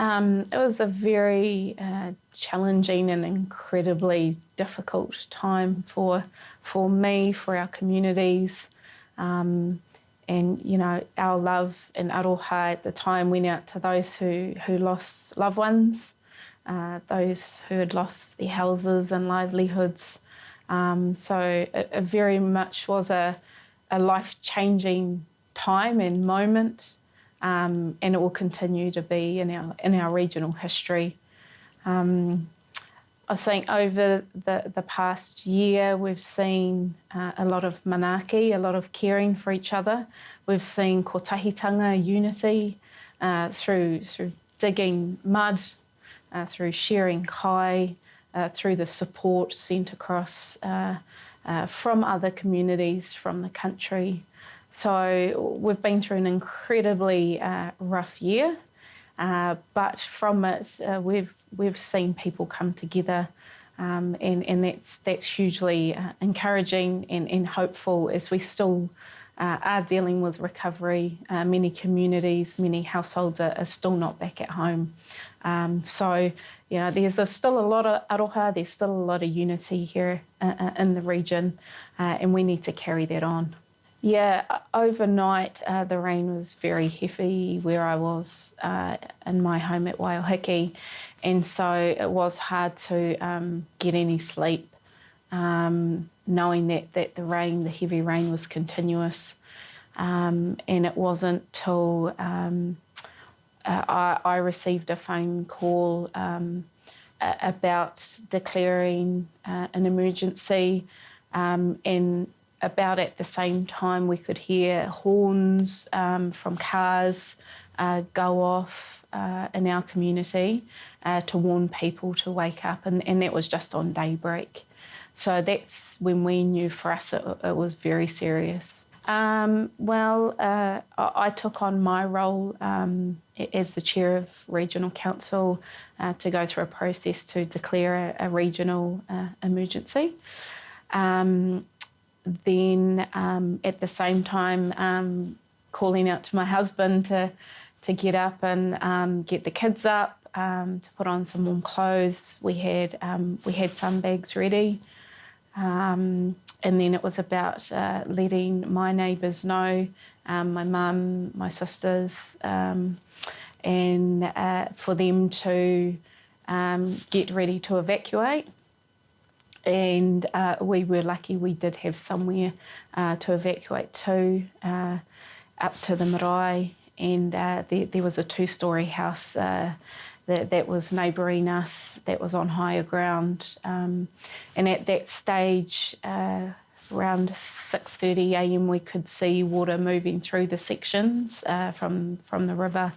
It was a very challenging and incredibly difficult time for me, for our communities. And, you know, our love in Aroha at the time went out to those who lost loved ones, those who had lost their houses and livelihoods. So it very much was a life-changing time and moment, and it will continue to be in our regional history. I think over the past year, we've seen a lot of manaaki, a lot of caring for each other. We've seen kotahitanga unity through digging mud, through sharing kai, through the support sent across from other communities, from the country. So we've been through an incredibly rough year, but from it we've seen people come together, and that's hugely encouraging and hopeful as we still are dealing with recovery. Many communities, many households are still not back at home. So, you know, there's still a lot of aroha, there's still a lot of unity here in the region, and we need to carry that on. Yeah, overnight the rain was very heavy where I was in my home at Waiahiki, and so it was hard to get any sleep, knowing that the heavy rain was continuous, and it wasn't till I received a phone call about declaring an emergency, and about at the same time we could hear horns from cars go off in our community to warn people to wake up, and that was just on daybreak. So that's when we knew for us it was very serious. I took on my role as the chair of regional council to go through a process to declare a regional emergency. Then at the same time calling out to my husband to get up and get the kids up, to put on some warm clothes. We had sunbags ready, and then it was about letting my neighbours know, my mum, my sisters, and for them to get ready to evacuate. And we were lucky we did have somewhere to evacuate to, up to the marae, and there was a 2-storey house that was neighbouring us, that was on higher ground, and at that stage, around 6:30 a.m, we could see water moving through the sections from the river.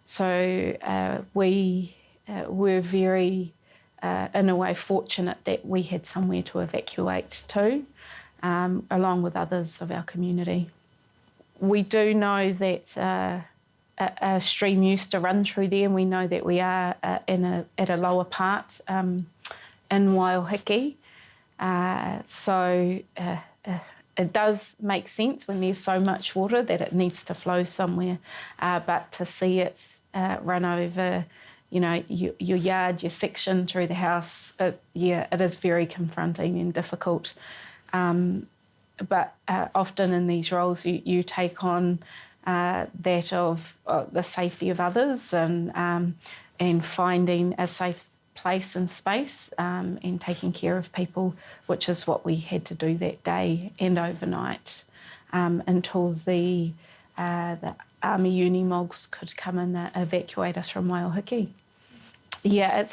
So we were very in a way fortunate that we had somewhere to evacuate to, along with others of our community. We do know that a stream used to run through there, and we know that we are at a lower part in Waiahiki. So it does make sense when there's so much water that it needs to flow somewhere, but to see it run over, you know, your yard, your section through the house, it is very confronting and difficult. But often in these roles, you take on that of the safety of others, and finding a safe place and space, and taking care of people, which is what we had to do that day and overnight, until the Army Unimogs could come and evacuate us from Waiahiki. Yeah,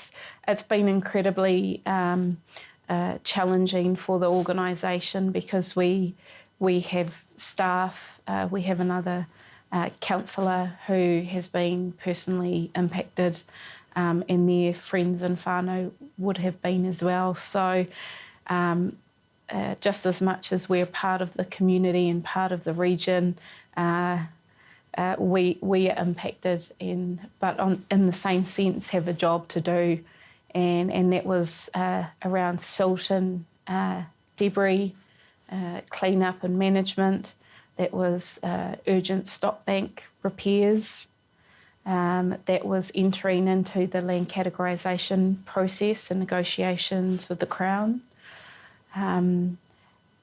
it's been incredibly challenging for the organisation, because we have staff, we have another counsellor who has been personally impacted, and their friends and whānau would have been as well. So just as much as we're part of the community and part of the region, we are impacted, but in the same sense have a job to do, and that was around silt and debris, clean up and management. That was urgent stop bank repairs, that was entering into the land categorisation process and negotiations with the Crown,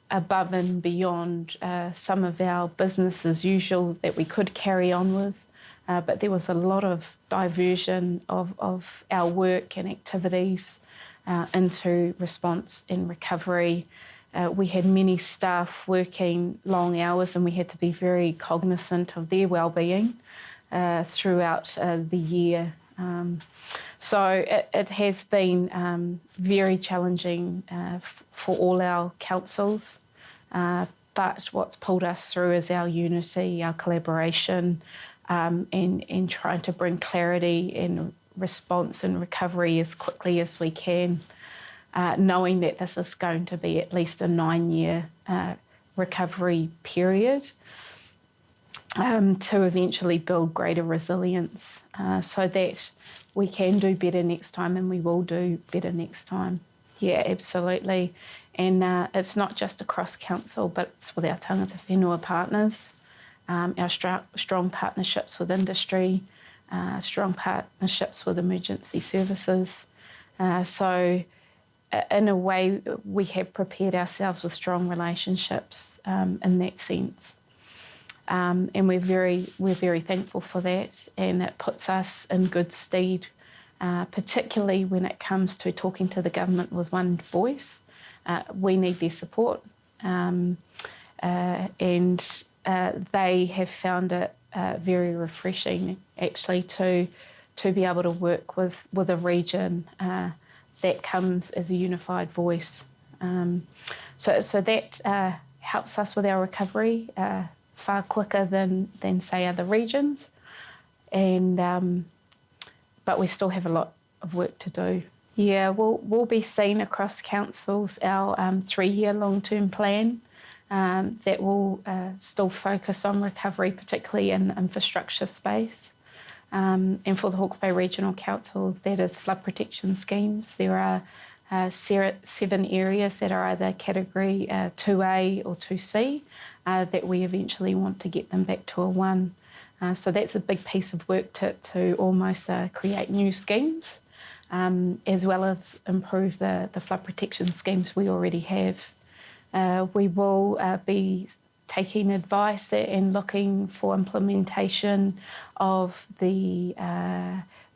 above and beyond some of our business as usual that we could carry on with. But there was a lot of diversion of our work and activities into response and recovery. We had many staff working long hours, and we had to be very cognizant of their well-being throughout the year. So it has been very challenging for all our councils, but what's pulled us through is our unity, our collaboration, and trying to bring clarity and response and recovery as quickly as we can, knowing that this is going to be at least a 9-year recovery period to eventually build greater resilience so that we can do better next time, and we will do better next time. Yeah, absolutely. And it's not just across council, but it's with our tangata whenua partners, our strong partnerships with industry, strong partnerships with emergency services. So in a way, we have prepared ourselves with strong relationships in that sense. And we're very thankful for that, and it puts us in good stead, particularly when it comes to talking to the government with one voice. We need their support, and they have found it very refreshing, actually, to be able to work with a region that comes as a unified voice. So that helps us with our recovery far quicker than say other regions, and but we still have a lot of work to do. Yeah, we'll be seeing across councils our 3-year long-term plan that will still focus on recovery, particularly in the infrastructure space. And for the Hawke's Bay Regional Council, that is flood protection schemes. There are 7 areas that are either category 2A or 2C that we eventually want to get them back to a 1. So that's a big piece of work to almost create new schemes, as well as improve the flood protection schemes we already have. We will be taking advice and looking for implementation of the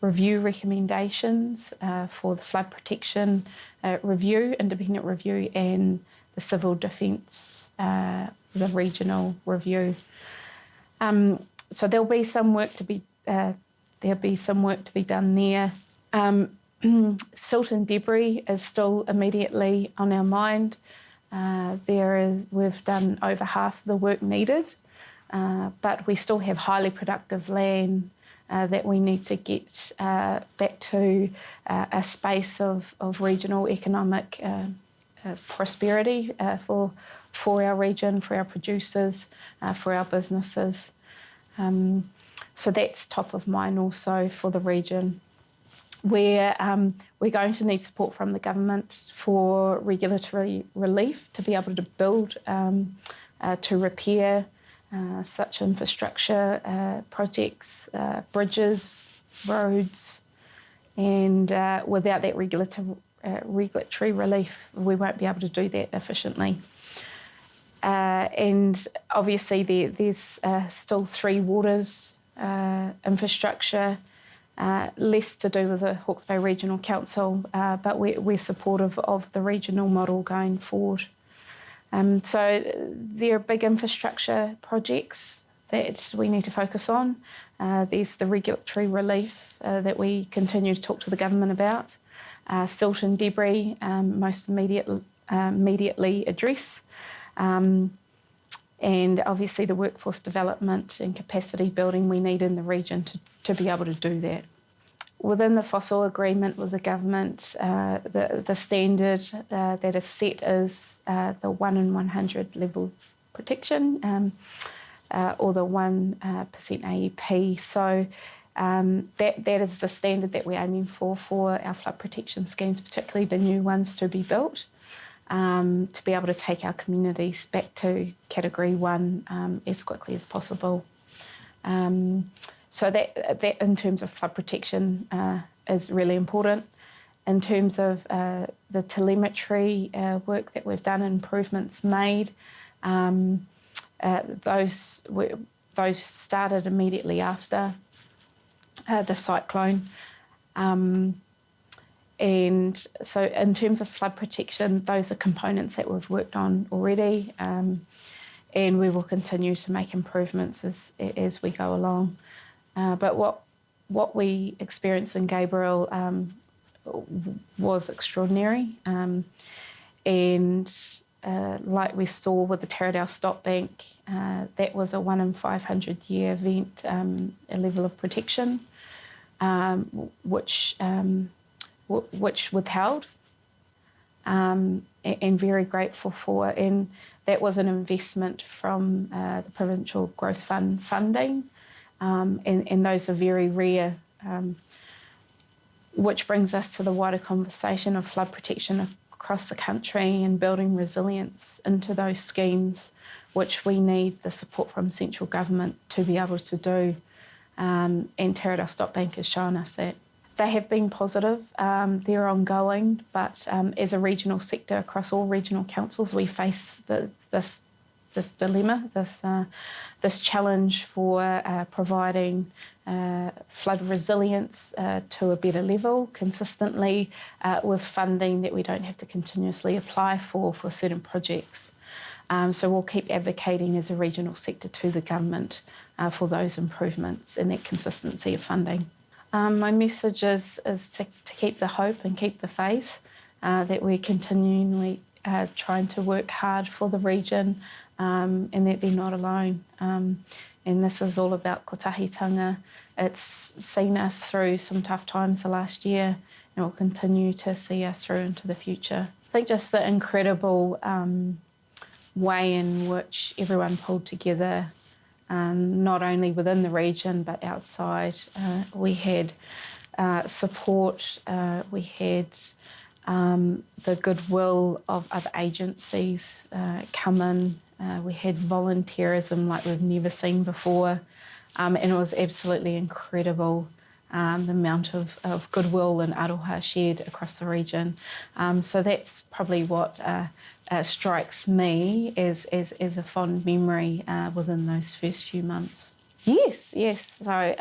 review recommendations for the flood protection review, independent review, and the civil defence, the regional review. So there'll be some work to be done there. Silt and debris is still immediately on our mind. We've done over half the work needed, but we still have highly productive land that we need to get back to a space of regional economic prosperity for our region, for our producers, for our businesses. So that's top of mind also for the region. We're going to need support from the government for regulatory relief to be able to build, to repair such infrastructure projects, bridges, roads, and without that regulatory relief, we won't be able to do that efficiently. And obviously there's still 3 waters infrastructure, less to do with the Hawke's Bay Regional Council, but we're supportive of the regional model going forward. So there are big infrastructure projects that we need to focus on. There's the regulatory relief that we continue to talk to the government about. Silt and debris, most immediately address. And obviously the workforce development and capacity building we need in the region to be able to do that. Within the fossil agreement with the government, the standard that is set is the 1 in 100 level protection, or the 1% AEP. So that is the standard that we're aiming for our flood protection schemes, particularly the new ones to be built, to be able to take our communities back to Category 1 as quickly as possible. So that in terms of flood protection is really important. In terms of the telemetry work that we've done, improvements made, those started immediately after the cyclone. And so in terms of flood protection, those are components that we've worked on already, and we will continue to make improvements as we go along. But what we experienced in Gabriel was extraordinary, and like we saw with the Taradale Stop Bank, that was a 1 in 500 year event, a level of protection, which withheld, and very grateful for. And that was an investment from the Provincial Growth Fund funding, and those are very rare, which brings us to the wider conversation of flood protection across the country and building resilience into those schemes, which we need the support from central government to be able to do. And Taradale Stop Bank has shown us that. They have been positive, they're ongoing, but as a regional sector across all regional councils, we face this dilemma, this challenge for providing flood resilience to a better level consistently with funding that we don't have to continuously apply for certain projects. So we'll keep advocating as a regional sector to the government for those improvements and that consistency of funding. My message is to keep the hope and keep the faith, that we're continually trying to work hard for the region, and that they're not alone. And this is all about kotahitanga. It's seen us through some tough times the last year, and will continue to see us through into the future. I think just the incredible way in which everyone pulled together, not only within the region but outside. We had support, we had the goodwill of other agencies come in. We had volunteerism like we've never seen before, and it was absolutely incredible, the amount of goodwill and aroha shared across the region. So that's probably what strikes me as a fond memory within those first few months. Yes. So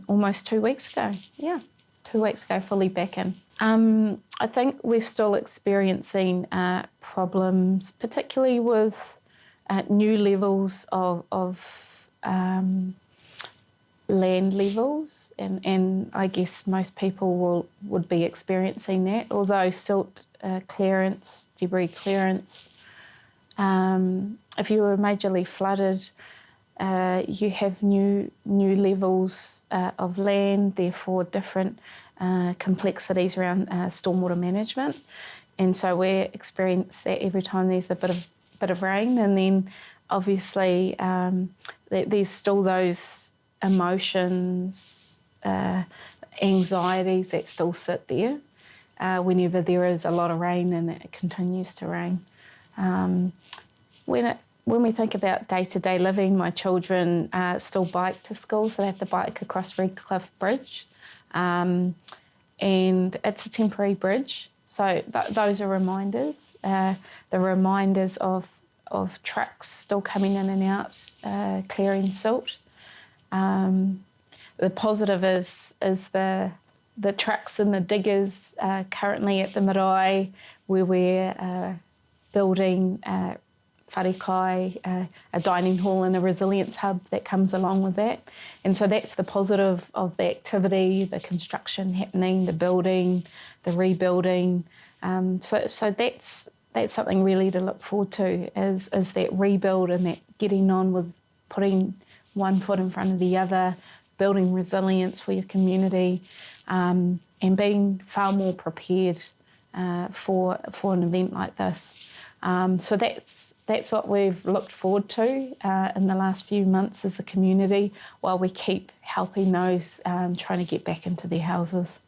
almost 2 weeks ago. Yeah, 2 weeks ago, fully back in. I think we're still experiencing problems, particularly with new levels of land levels, and I guess most people would be experiencing that, although silt clearance, debris clearance. If you were majorly flooded, you have new levels of land, therefore different complexities around stormwater management, and so we experience that every time there's a bit of rain, and then obviously there's still those emotions, anxieties that still sit there whenever there is a lot of rain and it continues to rain. When we think about day-to-day living, my children still bike to school, so they have to bike across Redcliffe Bridge, and it's a temporary bridge. So those are reminders, the reminders of trucks still coming in and out, clearing silt. The positive is the trucks and the diggers currently at the marae, where we're building wharekai, a dining hall and a resilience hub that comes along with that. And so that's the positive of the activity, the construction happening, the building, the rebuilding. So that's something really to look forward to, is that rebuild and that getting on with putting one foot in front of the other, building resilience for your community, and being far more prepared for an event like this. So that's what we've looked forward to in the last few months as a community, while we keep helping those trying to get back into their houses.